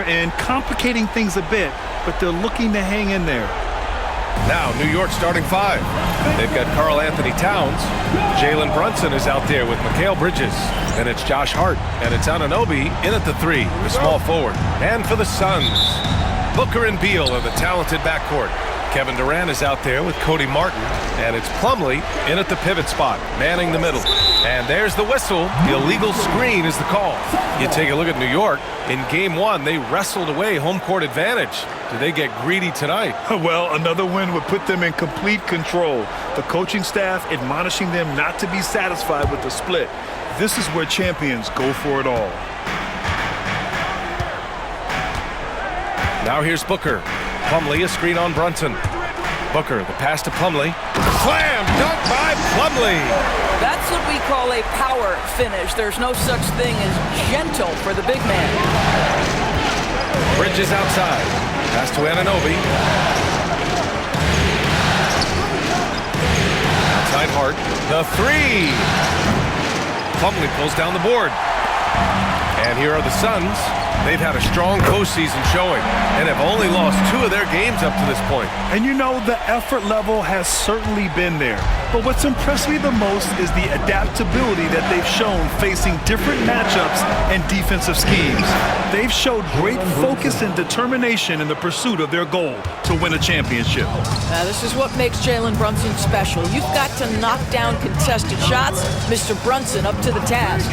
and complicating things a bit, but they're looking to hang in there. Now, New York starting five. They've got Karl Anthony Towns. Jalen Brunson is out there with Mikal Bridges. Then it's Josh Hart. And it's Anunoby in at the three, the small forward. And for the Suns, Booker and Beal are the talented backcourt. Kevin Durant is out there with Cody Martin. And it's Plumlee in at the pivot spot, manning the middle. And there's the whistle. The illegal screen is the call. You take a look at New York. In game one, they wrestled away home court advantage. Do they get greedy tonight? Well, another win would put them in complete control. The coaching staff admonishing them not to be satisfied with the split. This is where champions go for it all. Now here's Booker. Plumlee, a screen on Brunson. Booker, the pass to Plumlee. Slam dunk by Plumlee. That's what we call a power finish. There's no such thing as gentle for the big man. Bridges outside. Pass to Anunoby. Outside Hart. The three. Plumlee pulls down the board. And here are the Suns. They've had a strong postseason showing and have only lost 2 of their games up to this point. And you know, the effort level has certainly been there. But what's impressed me the most is the adaptability that they've shown facing different matchups and defensive schemes. They've showed great focus and determination in the pursuit of their goal to win a championship. Now, this is what makes Jalen Brunson special. You've got to knock down contested shots. Mr. Brunson up to the task.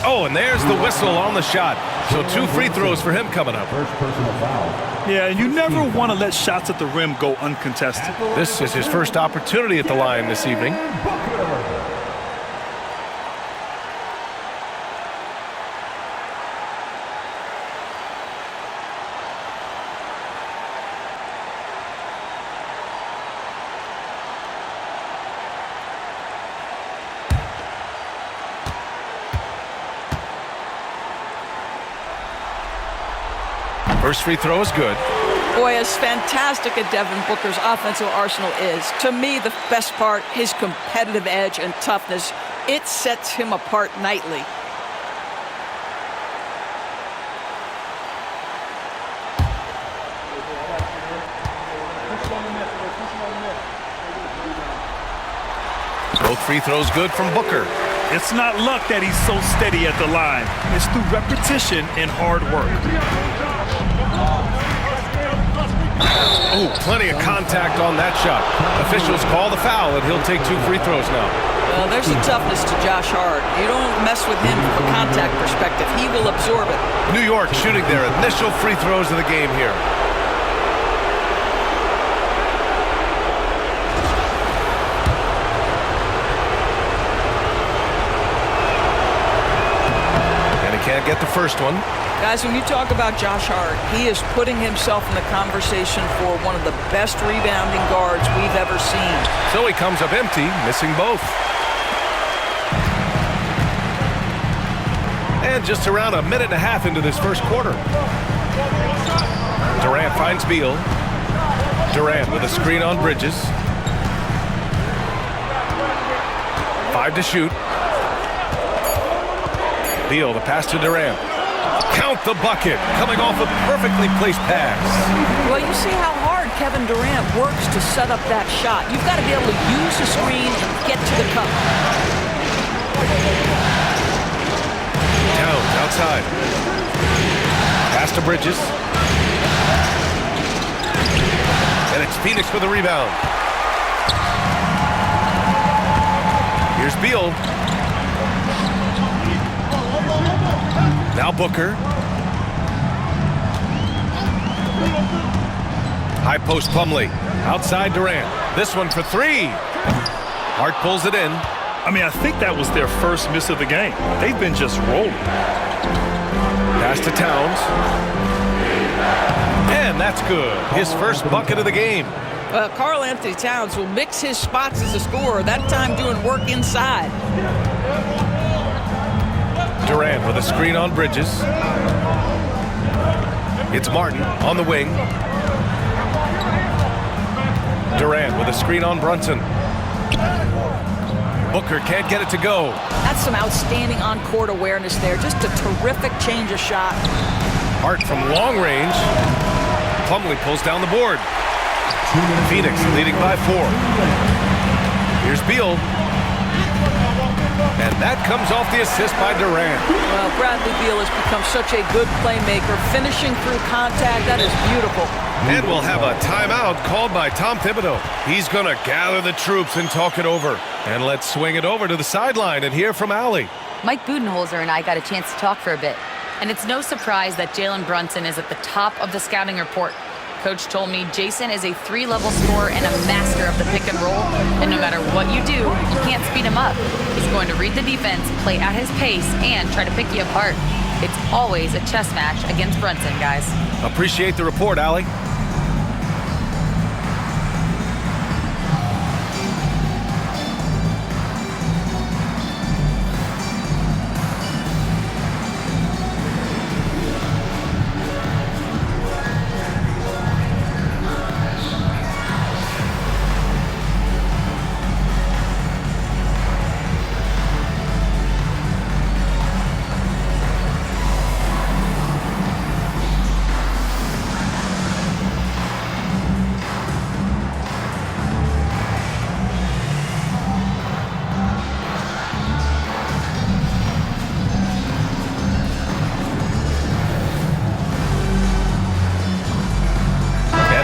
Oh, and there's the whistle on the shot. So 2 free throws for him coming up. Yeah, and you never want to let shots at the rim go uncontested. This is his first opportunity at the line this evening. First free throw is good. Boy, as fantastic as Devin Booker's offensive arsenal is, to me the best part, his competitive edge and toughness, it sets him apart nightly. Both free throws good from Booker. It's not luck that he's so steady at the line. It's through repetition and hard work. Oh, plenty of contact on that shot. Officials call the foul, and he'll take 2 free throws now. Well, there's a toughness to Josh Hart. You don't mess with him from a contact perspective. He will absorb it. New York shooting their initial free throws of the game here. Can't get the first one. Guys, when you talk about Josh Hart, he is putting himself in the conversation for one of the best rebounding guards we've ever seen. So he comes up empty, missing both. And just around a minute and a half into this first quarter. Durant finds Beal. Durant with a screen on Bridges. 5 to shoot. Beal, the pass to Durant. Count the bucket, coming off a perfectly placed pass. Well, you see how hard Kevin Durant works to set up that shot. You've got to be able to use the screen and get to the cup. Towns outside. Pass to Bridges. And it's Phoenix with a rebound. Here's Beal. Now Booker. High post Plumlee. Outside Durant. This one for 3. Hart pulls it in. I mean, I think that was their first miss of the game. They've been just rolling. Pass to Towns. And that's good. His first bucket of the game. Well, Karl Anthony Towns will mix his spots as a scorer, that time doing work inside. Durant with a screen on Bridges. It's Martin on the wing. Durant with a screen on Brunson. Booker can't get it to go. That's some outstanding on-court awareness there. Just a terrific change of shot. Hart from long range. Plumlee pulls down the board. Phoenix leading by 4. Here's Beal. And that comes off the assist by Durant. Well, Bradley Beal has become such a good playmaker, finishing through contact. That is beautiful. And we'll have a timeout called by Tom Thibodeau. He's going to gather the troops and talk it over. And let's swing it over to the sideline and hear from Allie. Mike Budenholzer and I got a chance to talk for a bit. And it's no surprise that Jalen Brunson is at the top of the scouting report. Coach told me Jason is a 3-level scorer and a master of the pick and roll. And no matter what you do, you can't speed him up. He's going to read the defense, play at his pace, and try to pick you apart. It's always a chess match against Brunson, guys. Appreciate the report, Allie.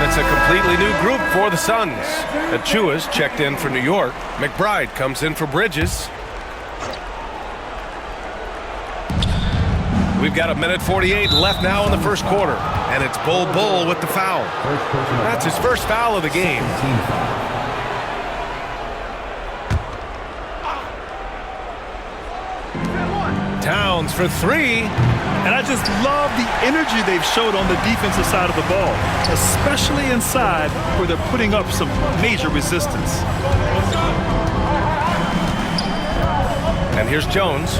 A completely new group for the Suns. Achua's checked in for New York. McBride comes in for Bridges. We've got 1:48 left now in the first quarter. And it's Bull with the foul. That's his first foul of the game. Towns for 3. And I just love the energy they've showed on the defensive side of the ball, especially inside where they're putting up some major resistance. And here's Jones.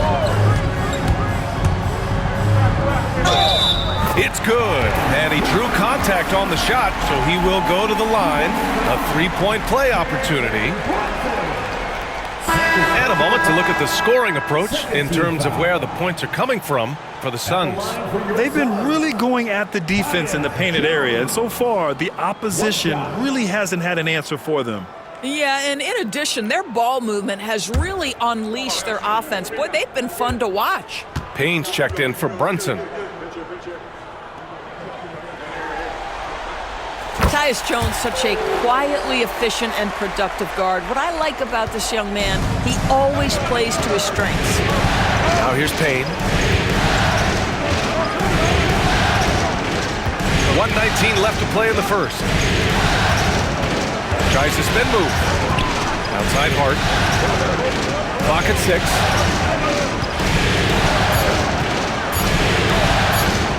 It's good. And he drew contact on the shot, so he will go to the line. A 3-point play opportunity. And a moment to look at the scoring approach in terms of where the points are coming from for the Suns. They've been really going at the defense in the painted area, and so far the opposition really hasn't had an answer for them. Yeah, and in addition, their ball movement has really unleashed their offense. Boy, they've been fun to watch. Payne's checked in for Brunson. Tyus Jones, such a quietly efficient and productive guard. What I like about this young man, he always plays to his strengths. Now here's Payne. 1:19 left to play in the first. Tries the spin move. Outside Hart. Clock at 6.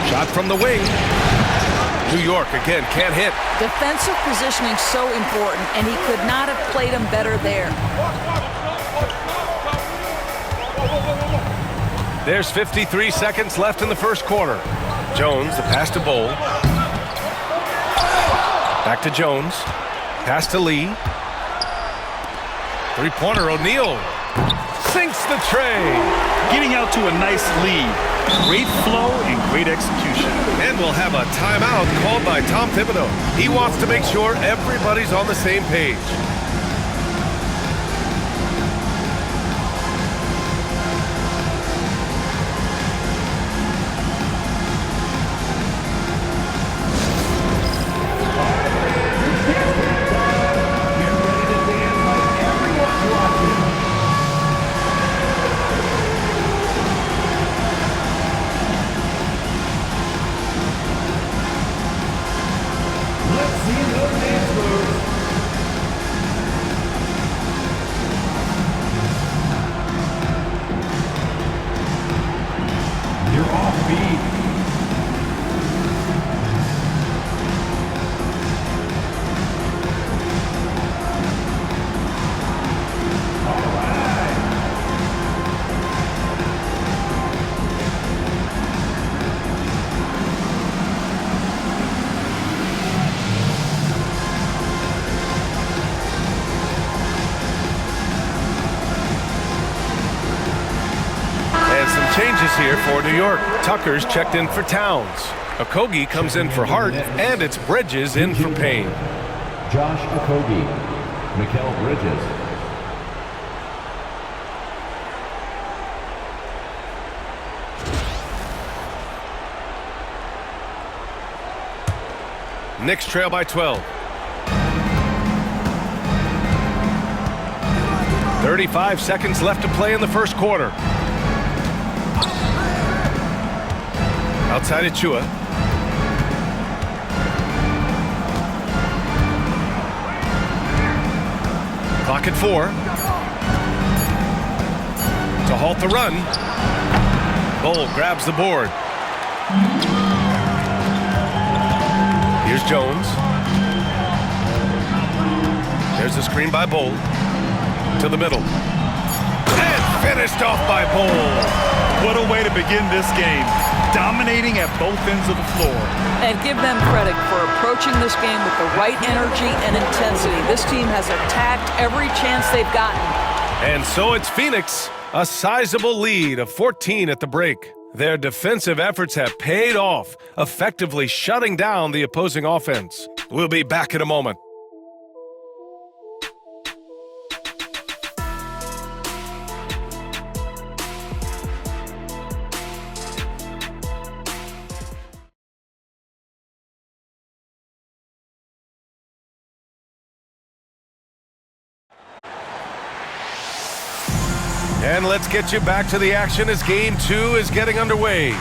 Shot from the wing. New York again can't hit. Defensive positioning so important, and he could not have played him better there. There's 53 seconds left in the first quarter. Jones, the pass to Bull. Back to Jones. Pass to Lee. Three-pointer, O'Neal. Sinks the tray. Getting out to a nice lead. Great flow and great execution. And we'll have a timeout called by Tom Thibodeau. He wants to make sure everybody's on the same page. here for New York. Tucker's checked in for Towns. Okogie comes in for Hart, and it's Bridges in for Payne. Josh Okogie, Mikal Bridges. Knicks trail by 12. 35 seconds left to play in the first quarter. Outside Achua. Clock at 4. To halt the run. Bull grabs the board. Here's Jones. There's a screen by Bull. To the middle. And finished off by Bull. What a way to begin this game. Dominating at both ends of the floor. And give them credit for approaching this game with the right energy and intensity. This team has attacked every chance they've gotten. And so it's Phoenix, a sizable lead of 14 at the break. Their defensive efforts have paid off, effectively shutting down the opposing offense. We'll be back in a moment. And let's get you back to the action as Game 2 is getting underway.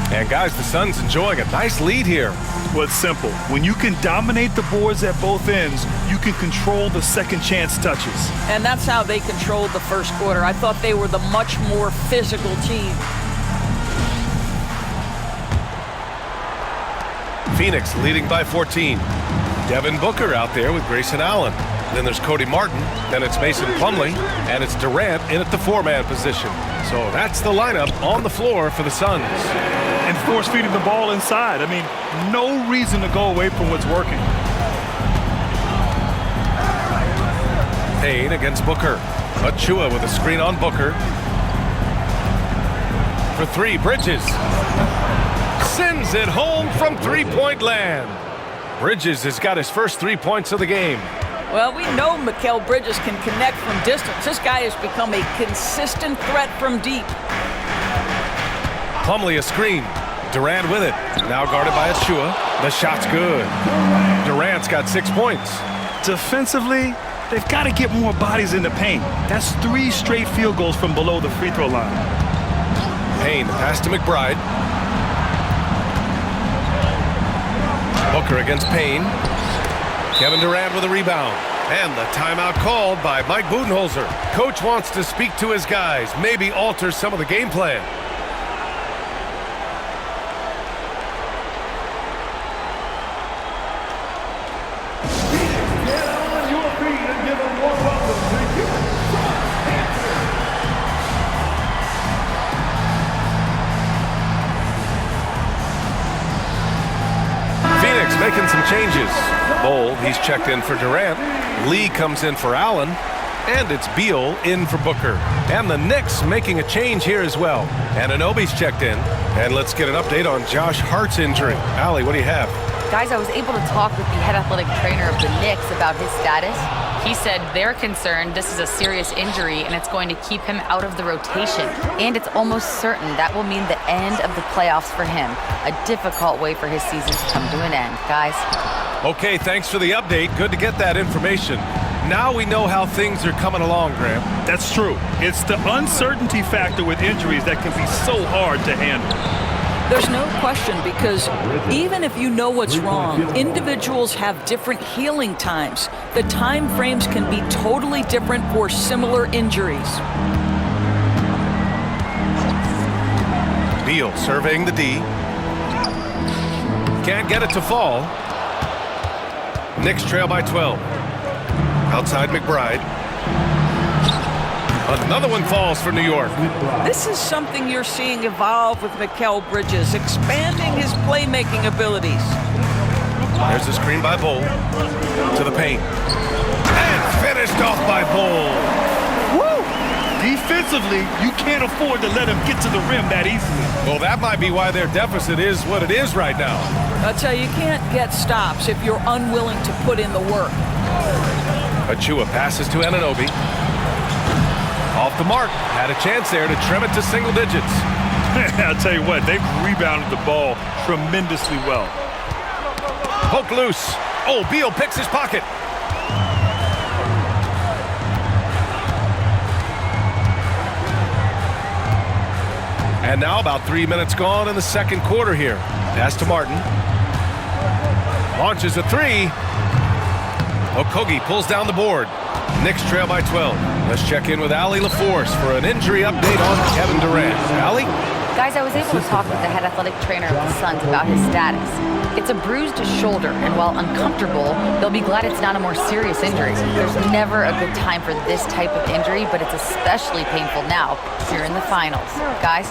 And guys, the Suns enjoying a nice lead here. Well, it's simple. When you can dominate the boards at both ends, you can control the second chance touches. And that's how they controlled the first quarter. I thought they were the much more physical team. Phoenix leading by 14. Devin Booker out there with Grayson Allen. Then there's Cody Martin, then it's Mason Plumlee, and it's Durant in at the 4-man position. So that's the lineup on the floor for the Suns. And force feeding the ball inside. I mean, no reason to go away from what's working. Payne against Booker. Achua with a screen on Booker. For 3, Bridges. Sends it home from three-point land. Bridges has got his first 3 points of the game. Well, we know Mikal Bridges can connect from distance. This guy has become a consistent threat from deep. Plumlee a screen. Durant with it. Now guarded by Achua. The shot's good. Durant's got 6 points. Defensively, they've got to get more bodies in the paint. That's 3 straight field goals from below the free throw line. Payne pass to McBride. Booker against Payne. Kevin Durant with a rebound. And the timeout called by Mike Budenholzer. Coach wants to speak to his guys, maybe alter some of the game plan. Phoenix making some changes. Bull, he's checked in for Durant. Lee comes in for Allen. And it's Beal in for Booker. And the Knicks making a change here as well. And Anunoby's checked in. And let's get an update on Josh Hart's injury. Allie, what do you have? Guys, I was able to talk with the head athletic trainer of the Knicks about his status. He said they're concerned this is a serious injury and it's going to keep him out of the rotation. And it's almost certain that will mean the end of the playoffs for him. A difficult way for his season to come to an end, guys. Okay, thanks for the update. Good to get that information. Now we know how things are coming along, Graham. That's true. It's the uncertainty factor with injuries that can be so hard to handle. There's no question, because even if you know what's wrong, individuals have different healing times. The time frames can be totally different for similar injuries. Beal surveying the D. Can't get it to fall. Knicks trail by 12. Outside McBride. Another one falls for New York. This is something you're seeing evolve with Mikal Bridges, expanding his playmaking abilities. There's a screen by Bull. To the paint. And finished off by Bull. Woo! Defensively, you can't afford to let him get to the rim that easily. Well, that might be why their deficit is what it is right now. I tell you, you can't get stops if you're unwilling to put in the work. Achua passes to Anunoby. Off the mark. Had a chance there to trim it to single digits. I'll tell you what, they've rebounded the ball tremendously well. Poke loose. Oh, Beal picks his pocket. And now about 3 minutes gone in the second quarter here. Pass to Martin. Launches a three. Okogie pulls down the board. Knicks trail by 12. Let's check in with Allie LaForce for an injury update on Kevin Durant. Allie? Guys, I was able to talk with the head athletic trainer of the Suns about his status. It's a bruised shoulder, and while uncomfortable, they'll be glad it's not a more serious injury. There's never a good time for this type of injury, but it's especially painful now. You're in the finals. Guys?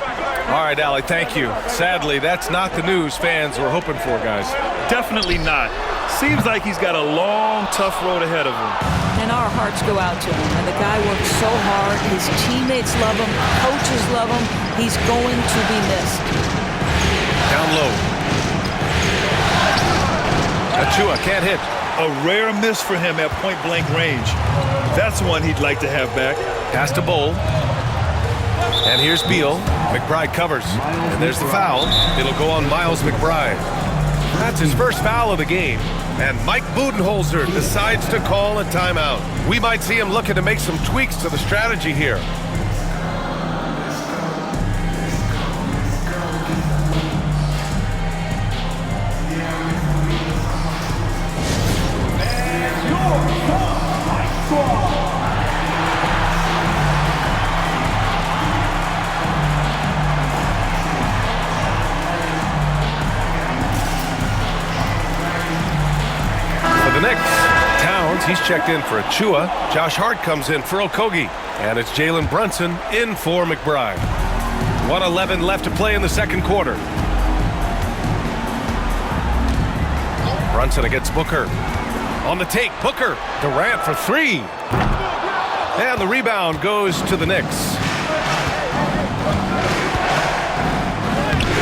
All right, Allie, thank you. Sadly, that's not the news fans were hoping for, guys. Definitely not. Seems like he's got a long, tough road ahead of him. And our hearts go out to him. And the guy works so hard. His teammates love him. Coaches love him. He's going to be missed. Down low. Achua can't hit. A rare miss for him at point-blank range. That's one he'd like to have back. Pass to Bowl. And here's Beal. McBride covers. And there's the foul. It'll go on Miles McBride. That's his first foul of the game. And Mike Budenholzer decides to call a timeout. We might see him looking to make some tweaks to the strategy here. The Knicks. Towns, he's checked in for Achua. Josh Hart comes in for Okogie. And it's Jalen Brunson in for McBride. 1:11 left to play in the second quarter. Brunson against Booker. On the take, Booker. Durant for three. And the rebound goes to the Knicks.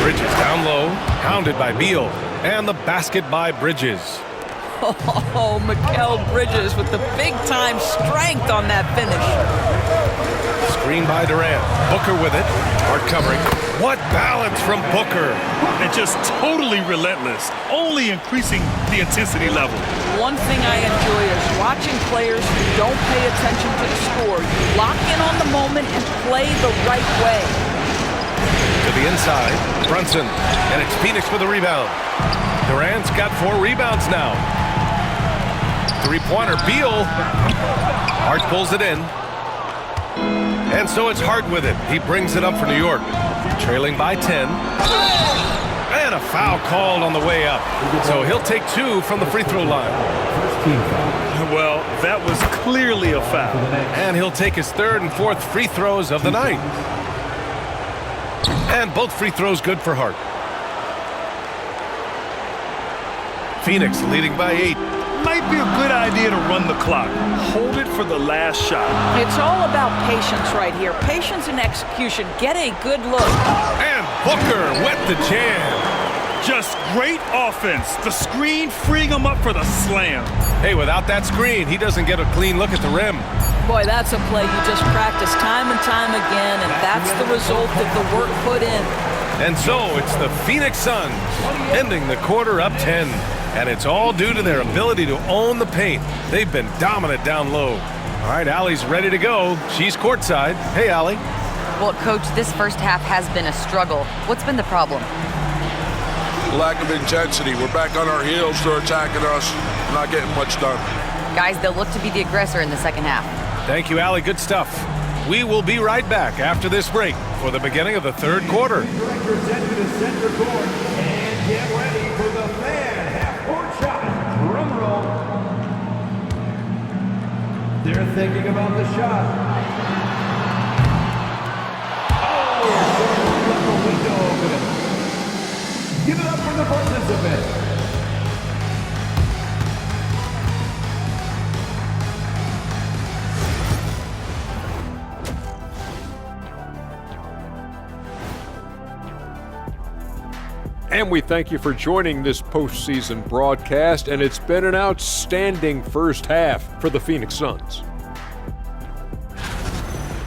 Bridges down low, hounded by Beal. And the basket by Bridges. Oh, Mikal Bridges with the big-time strength on that finish. Screen by Durant. Booker with it. Hard covering. What balance from Booker. And just totally relentless, only increasing the intensity level. One thing I enjoy is watching players who don't pay attention to the score. You lock in on the moment and play the right way. To the inside. Brunson. And it's Phoenix with a rebound. Durant's got 4 rebounds now. Three-pointer, Beal. Hart pulls it in. And so it's Hart with it. He brings it up for New York. Trailing by 10. And a foul called on the way up. So he'll take 2 from the free throw line. Well, that was clearly a foul. And he'll take his 3rd and 4th free throws of the night. And both free throws good for Hart. Phoenix leading by 8. Might be a good idea to run the clock. Hold it for the last shot. It's all about patience right here. Patience and execution. Get a good look. And Booker with the jam. Just great offense. The screen freeing him up for the slam. Hey, without that screen, he doesn't get a clean look at the rim. Boy, that's a play you just practice time and time again, and that's the result of the work put in. And so it's the Phoenix Suns ending the quarter up 10. And it's all due to their ability to own the paint. They've been dominant down low. All right, Allie's ready to go. She's courtside. Hey, Allie. Well, Coach, this first half has been a struggle. What's been the problem? Lack of intensity. We're back on our heels. They're attacking us. Not getting much done. Guys, they'll look to be the aggressor in the second half. Thank you, Allie. Good stuff. We will be right back after this break for the beginning of the third quarter. Directors head to the center court and get ready for the fan half-court shot. Drum roll. They're thinking about the shot. Oh, left the window open. Give it up for the participant. And we thank you for joining this postseason broadcast, and it's been an outstanding first half for the Phoenix Suns.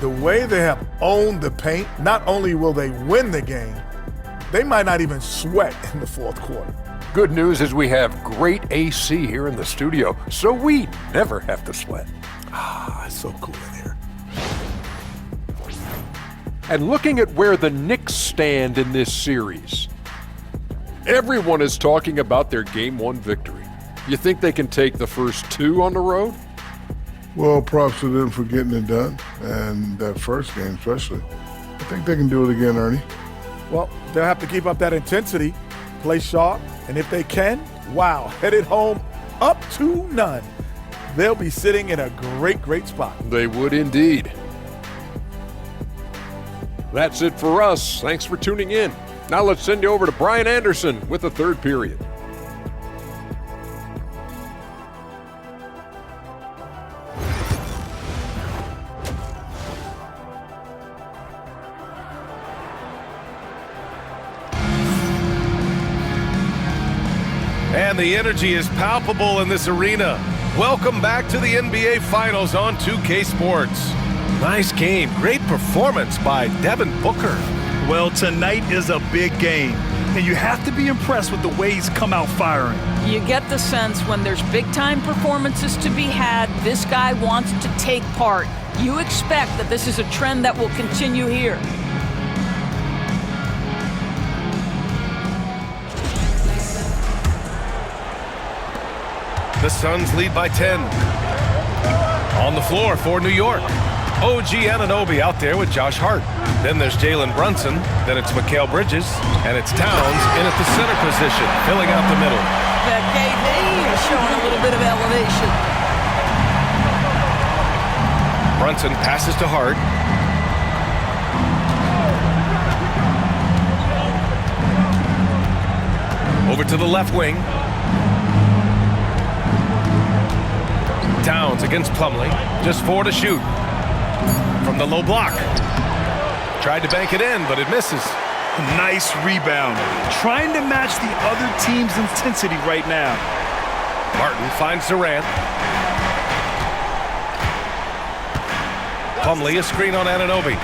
The way they have owned the paint, not only will they win the game, they might not even sweat in the fourth quarter. Good news is we have great AC here in the studio, so we never have to sweat. It's so cool in here. And looking at where the Knicks stand in this series, everyone is talking about their Game 1 victory. You think they can take the first 2 on the road? Well, props to them for getting it done, and that first game especially. I think they can do it again, Ernie. Well, they'll have to keep up that intensity, play sharp, and if they can, wow, headed home up 2-0. They'll be sitting in a great, great spot. They would indeed. That's it for us. Thanks for tuning in. Now let's send you over to Brian Anderson with the third period. And the energy is palpable in this arena. Welcome back to the NBA Finals on 2K Sports. Nice game. Great performance by Devin Booker. Well, tonight is a big game, and you have to be impressed with the way he's come out firing. You get the sense when there's big-time performances to be had, this guy wants to take part. You expect that this is a trend that will continue here. The Suns lead by 10. On the floor for New York, OG Anunoby out there with Josh Hart. Then there's Jalen Brunson. Then it's Mikal Bridges. And it's Towns in at the center position, filling out the middle. That KD is showing a little bit of elevation. Brunson passes to Hart. Over to the left wing. Towns against Plumlee. Just 4 to shoot. From the low block. Tried to bank it in, but it misses. Nice rebound. Trying to match the other team's intensity right now. Martin finds Durant. Plumlee, a screen on Anunoby.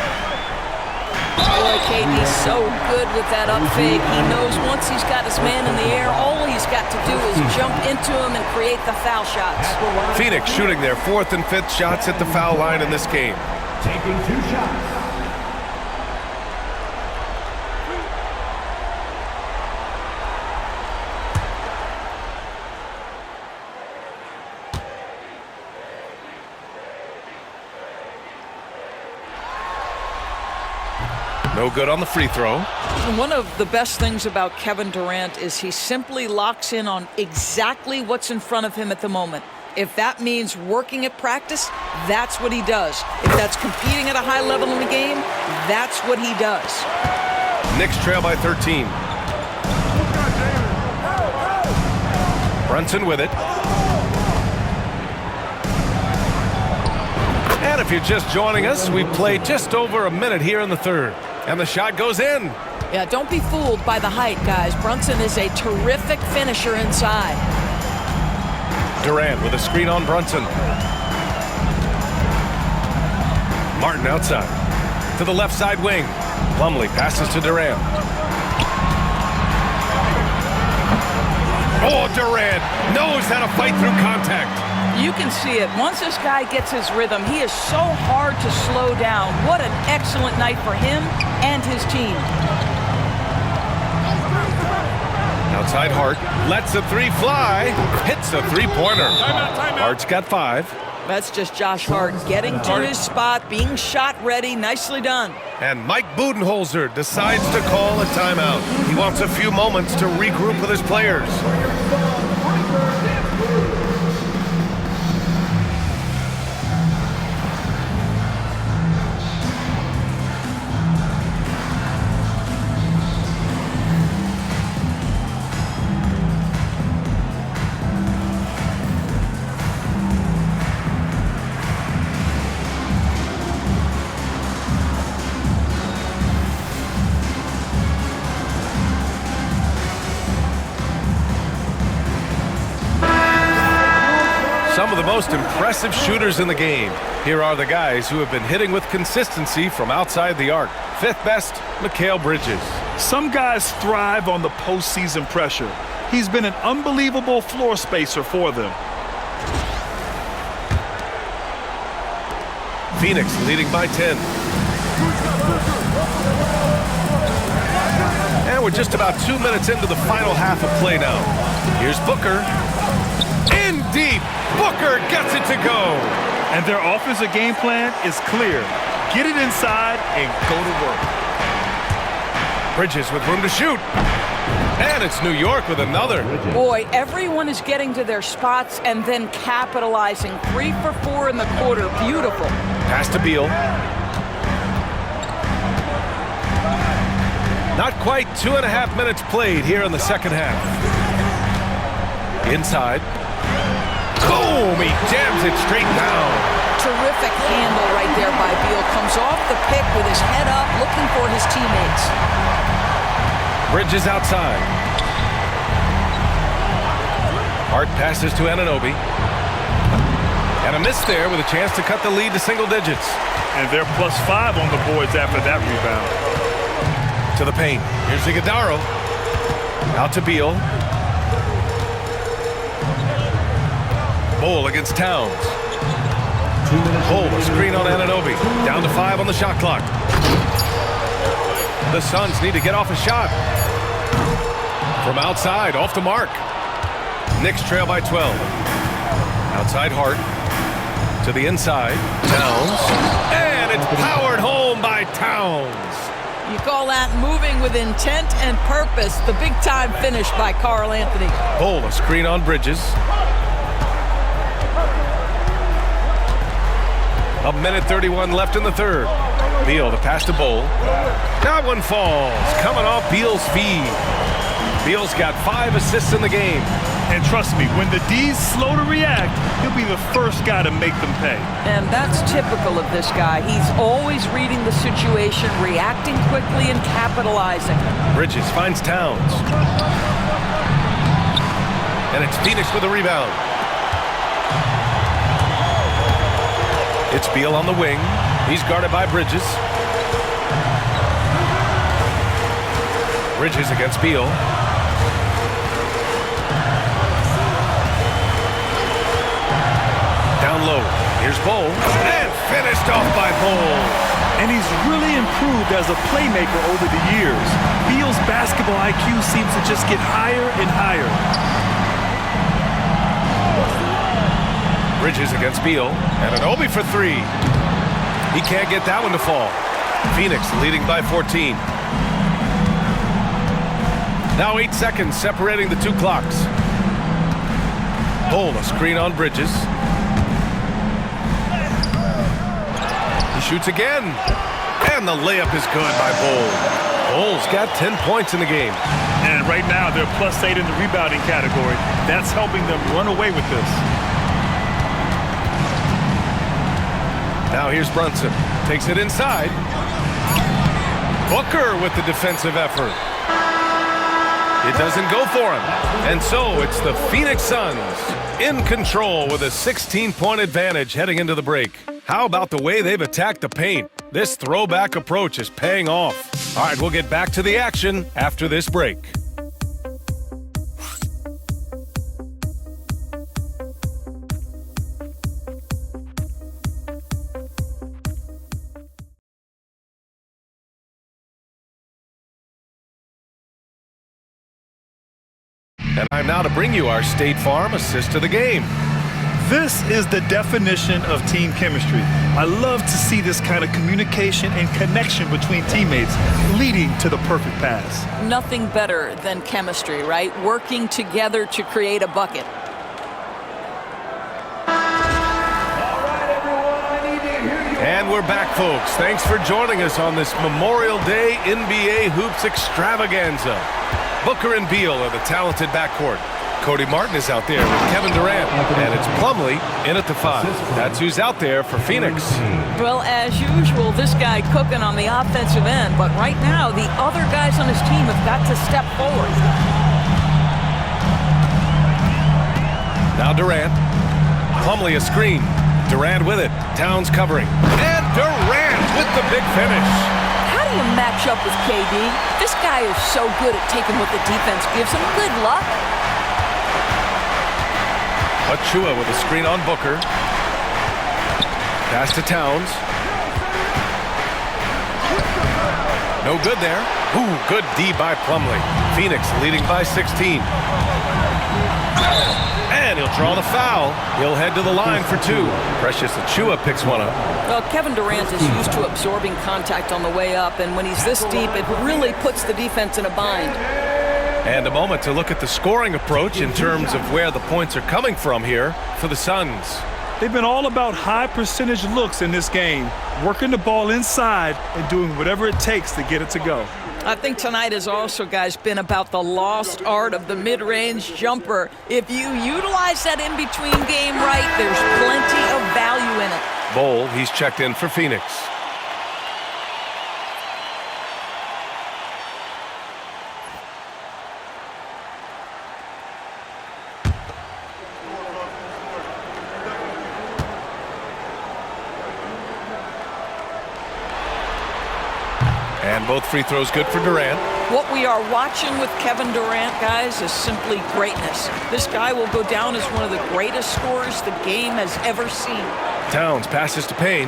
Boy, KD's so good with that up fake. He knows once he's got his man in the air, all he's got to do is jump into him and create the foul shots. Phoenix shooting their 4th and 5th shots at the foul line in this game. Taking 2 shots. No good on the free throw. One of the best things about Kevin Durant is he simply locks in on exactly what's in front of him at the moment. If that means working at practice, that's what he does. If that's competing at a high level in the game, that's what he does. Knicks trail by 13. Brunson with it. And if you're just joining us, we've played just over a minute here in the third. And the shot goes in. Yeah, don't be fooled by the height, guys. Brunson is a terrific finisher inside. Durant with a screen on Brunson. Martin outside. To the left side wing. Plumlee passes to Durant. Oh, Durant knows how to fight through contact. You can see it. Once this guy gets his rhythm, he is so hard to slow down. What an excellent night for him and his team. Outside Hart lets the 3 fly. Hits the 3-pointer. Hart's got 5. That's just Josh Hart getting to his spot, being shot ready. Nicely done. And Mike Budenholzer decides to call a timeout. He wants a few moments to regroup with his players. of the most impressive shooters in the game. Here are the guys who have been hitting with consistency from outside the arc. Fifth best, Mikal Bridges. Some guys thrive on the postseason pressure. He's been an unbelievable floor spacer for them. Phoenix leading by 10. And we're just about 2 minutes into the final half of play now. Here's Booker. In deep. Booker gets it to go. And their offensive game plan is clear. Get it inside and go to work. Bridges with room to shoot. And it's New York with another. Boy, everyone is getting to their spots and then capitalizing. 3 for 4 in the quarter. Beautiful. Pass to Beal. Not quite 2.5 minutes played here in the second half. Inside. Boom! He jams it straight down. Terrific handle right there by Beal. Comes off the pick with his head up, looking for his teammates. Bridges outside. Hart passes to Anunoby. And a miss there with a chance to cut the lead to single digits. And they're +5 on the boards after that rebound. To the paint. Here's Iguodala. Out to Beal. Bol against Towns. Bol, a screen on Anunoby. Down to 5 on the shot clock. The Suns need to get off a shot. From outside, off the mark. Knicks trail by 12. Outside Hart. To the inside. Towns. And it's powered home by Towns. You call that moving with intent and purpose. The big-time finish by Karl Anthony. Bol, a screen on Bridges. A minute 31 left in the third. Beal, the pass to Bol. That one falls. Coming off Beal's feed. Beal's got 5 assists in the game. And trust me, when the D's slow to react, he'll be the first guy to make them pay. And that's typical of this guy. He's always reading the situation, reacting quickly and capitalizing. Bridges finds Towns. And it's Phoenix with a rebound. It's Beal on the wing. He's guarded by Bridges. Bridges against Beal. Down low. Here's Bol. And finished off by Bol. And he's really improved as a playmaker over the years. Beal's basketball IQ seems to just get higher and higher. Bridges against Beal. And Anunoby for 3. He can't get that one to fall. Phoenix leading by 14. Now 8 seconds separating the 2 clocks. Bol, a screen on Bridges. He shoots again. And the layup is good by Bol. Bol's got 10 points in the game. And right now they're +8 in the rebounding category. That's helping them run away with this. Now here's Brunson. Takes it inside. Booker with the defensive effort. It doesn't go for him. And so it's the Phoenix Suns in control with a 16-point advantage heading into the break. How about the way they've attacked the paint? This throwback approach is paying off. All right, we'll get back to the action after this break. And I'm now to bring you our State Farm assist to the game. This is the definition of team chemistry. I love to see this kind of communication and connection between teammates leading to the perfect pass. Nothing better than chemistry, right? Working together to create a bucket. And we're back, folks. Thanks for joining us on this Memorial Day NBA Hoops extravaganza. Booker and Beal are the talented backcourt. Cody Martin is out there with Kevin Durant. And it's Plumlee in at the 5. That's who's out there for Phoenix. Well, as usual, this guy cooking on the offensive end. But right now, the other guys on his team have got to step forward. Now Durant. Plumlee a screen. Durant with it. Towns covering. And Durant with the big finish. How do you match up with KD? This guy is so good at taking what the defense gives him. Good luck. Achua with a screen on Booker. Pass to Towns. No good there. Ooh, good D by Plumlee. Phoenix leading by 16. And he'll draw the foul. He'll head to the line for two. Precious Achua picks one up. Well, Kevin Durant is used to absorbing contact on the way up, and when he's this deep, it really puts the defense in a bind. And a moment to look at the scoring approach in terms of where the points are coming from here for the Suns. They've been all about high percentage looks in this game, working the ball inside and doing whatever it takes to get it to go. I think tonight has also, guys, been about the lost art of the mid-range jumper. If you utilize that in-between game right, there's plenty of value in it. Bol, he's checked in for Phoenix. And both free throws good for Durant. What we are watching with Kevin Durant, guys, is simply greatness. This guy will go down as one of the greatest scorers the game has ever seen. Towns passes to Payne.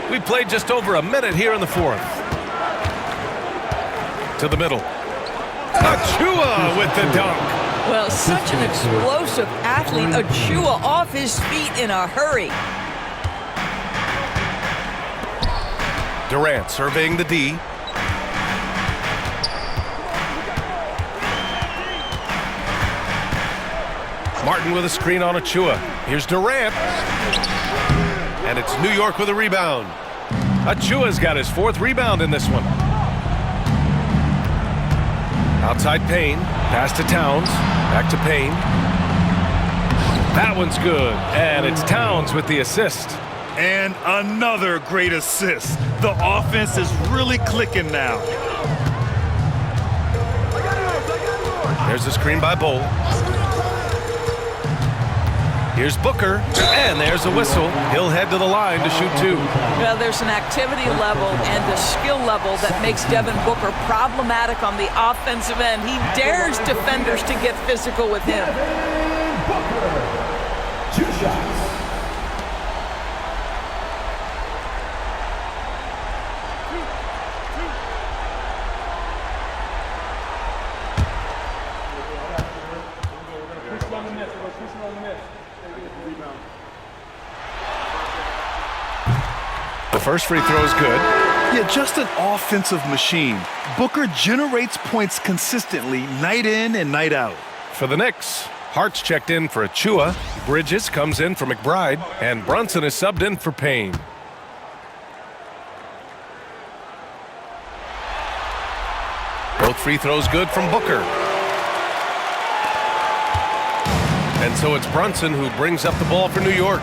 We played just over a minute here in the fourth. To the middle. Achua with the dunk. Well, such an explosive athlete. Achua off his feet in a hurry. Durant surveying the D. Martin with a screen on Achua. Here's Durant. And it's New York with a rebound. Achua's got his fourth rebound in this one. Outside Payne. Pass to Towns. Back to Payne. That one's good. And it's Towns with the assist. And another great assist. The offense is really clicking now. There's a screen by Bol. Here's Booker, and there's a whistle. He'll head to the line to shoot two. Well, there's an activity level and a skill level that makes Devin Booker problematic on the offensive end. He dares defenders to get physical with him. Booker, 2 shots. The first free throw is good. Yeah, just an offensive machine. Booker generates points consistently night in and night out. For the Knicks, Hart's checked in for Achua. Bridges comes in for McBride. And Brunson is subbed in for Payne. Both free throws good from Booker. And so it's Brunson who brings up the ball for New York.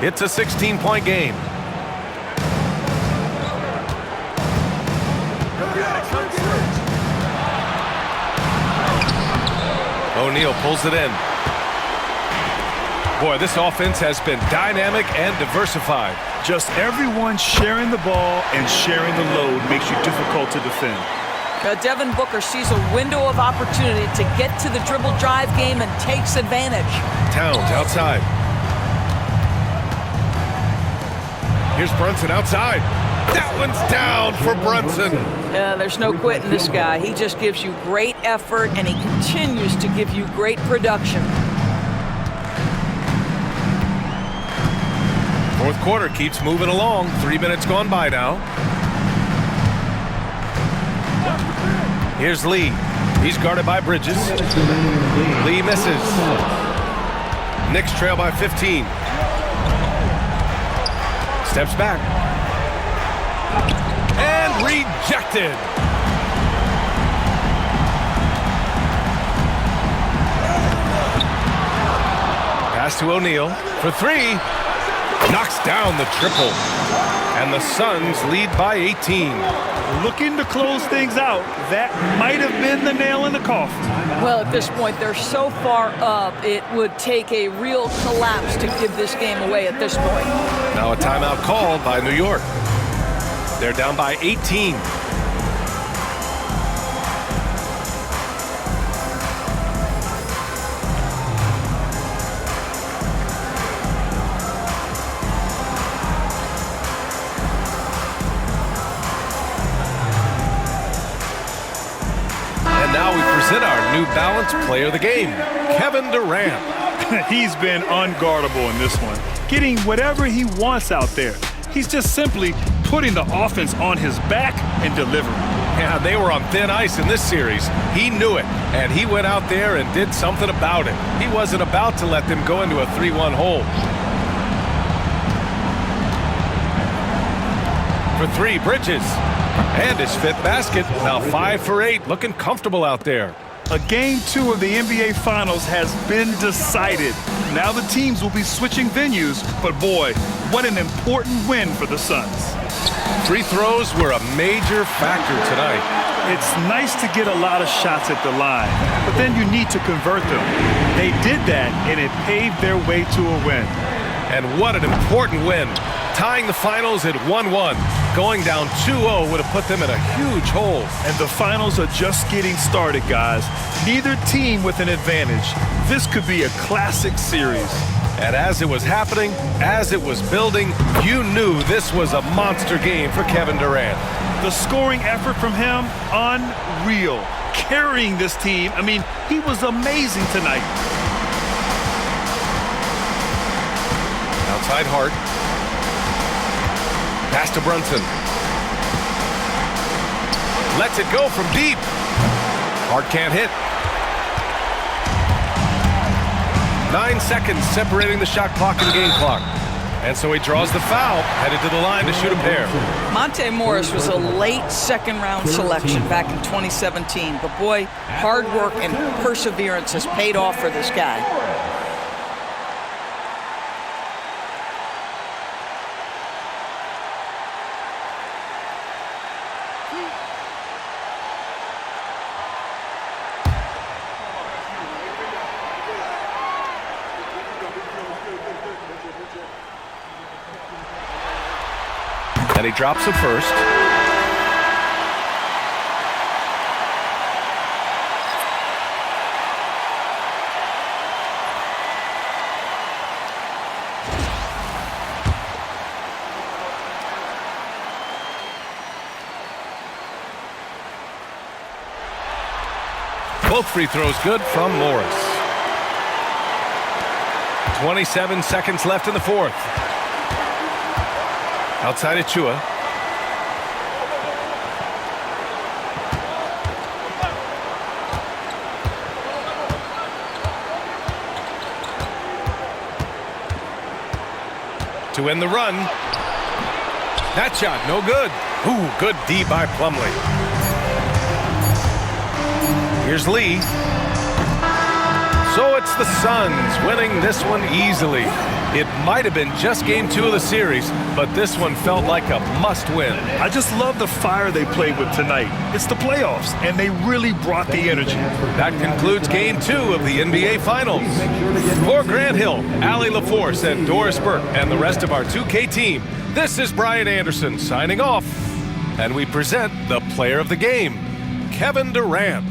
It's a 16-point game. O'Neal pulls it in. Boy, this offense has been dynamic and diversified. Just everyone sharing the ball and sharing the load makes you difficult to defend. Devin Booker sees a window of opportunity to get to the dribble drive game and takes advantage. Towns outside. Here's Brunson outside. That one's down for Brunson. There's no quitting this guy. He just gives you great effort, and he continues to give you great production. Fourth quarter keeps moving along. 3 minutes gone by now. Here's Lee. He's guarded by Bridges. Lee misses. Knicks trail by 15. Steps back. And rejected. Pass to O'Neal for three. Knocks down the triple. And the Suns lead by 18. Looking to close things out, that might have been the nail in the coffin. Well, at this point, they're so far up, it would take a real collapse to give this game away at this point. Now a timeout called by New York. They're down by 18. Now we present our New Balance Player of the Game, Kevin Durant. He's been unguardable in this one, getting whatever he wants out there. He's just simply putting the offense on his back and delivering. Yeah, they were on thin ice in this series. He knew it, and he went out there and did something about it. He wasn't about to let them go into a 3-1 hole. For three, Bridges. And his fifth basket, now 5 for 8, looking comfortable out there. A Game 2 of the NBA Finals has been decided. Now the teams will be switching venues, but boy, what an important win for the Suns. Free throws were a major factor tonight. It's nice to get a lot of shots at the line, but then you need to convert them. They did that, and it paved their way to a win. And what an important win. Tying the finals at 1-1. Going down 2-0 would have put them in a huge hole. And the finals are just getting started, guys. Neither team with an advantage. This could be a classic series. And as it was happening, as it was building, you knew this was a monster game for Kevin Durant. The scoring effort from him, unreal. Carrying this team, I mean, he was amazing tonight. Outside Hart. Pass to Brunson. Lets it go from deep. Hart can't hit. 9 seconds separating the shot clock and game clock. And so he draws the foul, headed to the line to shoot a pair. Monte Morris was a late second-round selection back in 2017. But boy, hard work and perseverance has paid off for this guy. And he drops it first. Both free throws good from Morris. 27 seconds left in the fourth. Outside Achua. To end the run. That shot, no good. Ooh, good D by Plumlee. Here's Lee. So it's the Suns winning this one easily. It might have been just game 2 of the series, but this one felt like a must-win. I just love the fire they played with tonight. It's the playoffs, and they really brought the energy. That concludes game 2 of the NBA Finals. For Grant Hill, Allie LaForce, and Doris Burke, and the rest of our 2K team, this is Brian Anderson signing off. And we present the player of the game, Kevin Durant.